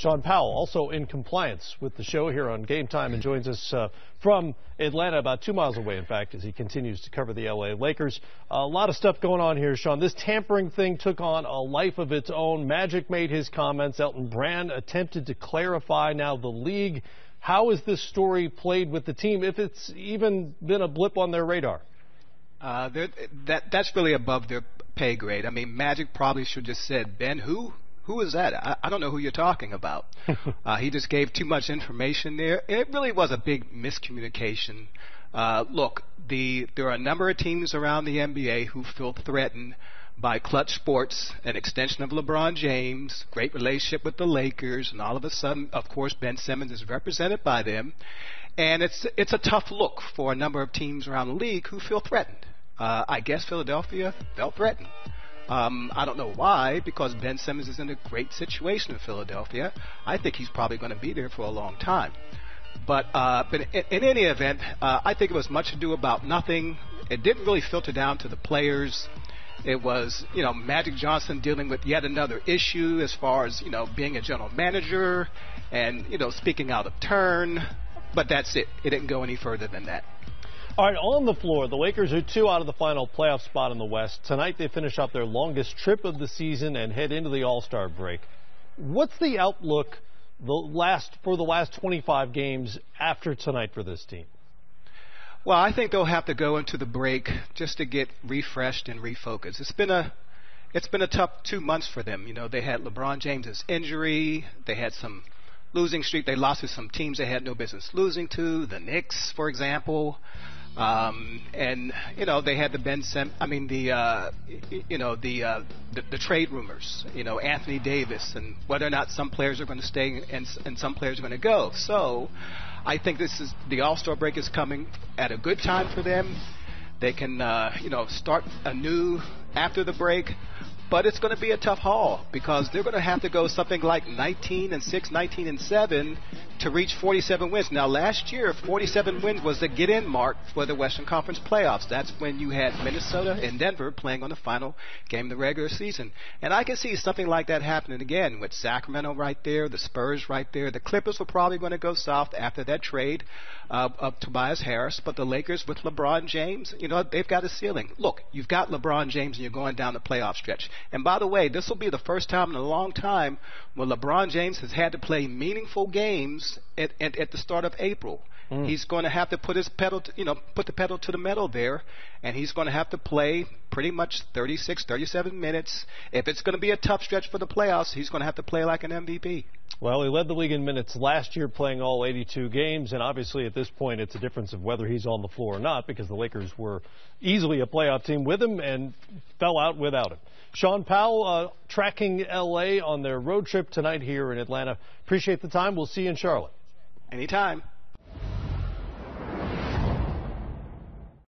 Shaun Powell, also in compliance with the show here on GameTime, and joins us from Atlanta, about 2 miles away, in fact, as he continues to cover the L.A. Lakers. A lot of stuff going on here, Shaun. This tampering thing took on a life of its own. Magic made his comments. Elton Brand attempted to clarify. Now the league. How is this story played with the team, if it's even been a blip on their radar? That's really above their pay grade. I mean, Magic probably should just said, Ben, who is that? I don't know who you're talking about. He just gave too much information there. It really was a big miscommunication. Look, there are a number of teams around the NBA who feel threatened by Clutch Sports, an extension of LeBron James, great relationship with the Lakers, and all of a sudden, of course, Ben Simmons is represented by them. And it's a tough look for a number of teams around the league who feel threatened. I guess Philadelphia felt threatened. I don't know why, because Ben Simmons is in a great situation in Philadelphia. I think he's probably going to be there for a long time. But in any event, I think it was much ado about nothing. It didn't really filter down to the players. It was, Magic Johnson dealing with yet another issue as far as, being a general manager and, speaking out of turn. But that's it. It didn't go any further than that. All right, on the floor, the Lakers are 2 out of the final playoff spot in the West. Tonight they finish up their longest trip of the season and head into the All-Star break. What's the outlook for the last 25 games after tonight for this team? Well, I think they'll have to go into the break just to get refreshed and refocused. It's been a tough 2 months for them. They had LeBron James's injury. They had some losing streak. They lost to some teams they had no business losing to, the Knicks, for example. And they had the the trade rumors, Anthony Davis, and whether or not some players are going to stay and some players are going to go. So I think the All-Star break is coming at a good time for them. They can start anew after the break. But it's going to be a tough haul because they're going to have to go something like 19-6, 19-7 to reach 47 wins. Now, last year, 47 wins was the get-in mark for the Western Conference playoffs. That's when you had Minnesota and Denver playing on the final game of the regular season. And I can see something like that happening again with Sacramento right there, the Spurs right there. The Clippers were probably going to go south after that trade of Tobias Harris. But the Lakers with LeBron James, they've got a ceiling. Look, you've got LeBron James and you're going down the playoff stretch. And by the way, this will be the first time in a long time when LeBron James has had to play meaningful games at the start of April. He's going to have to put the pedal to the metal there, and he's going to have to play pretty much 36, 37 minutes. If it's going to be a tough stretch for the playoffs, he's going to have to play like an MVP. Well, he led the league in minutes last year, playing all 82 games, and obviously at this point it's a difference of whether he's on the floor or not, because the Lakers were easily a playoff team with him and fell out without him. Shaun Powell tracking L.A. on their road trip tonight here in Atlanta. Appreciate the time. We'll see you in Charlotte. Anytime.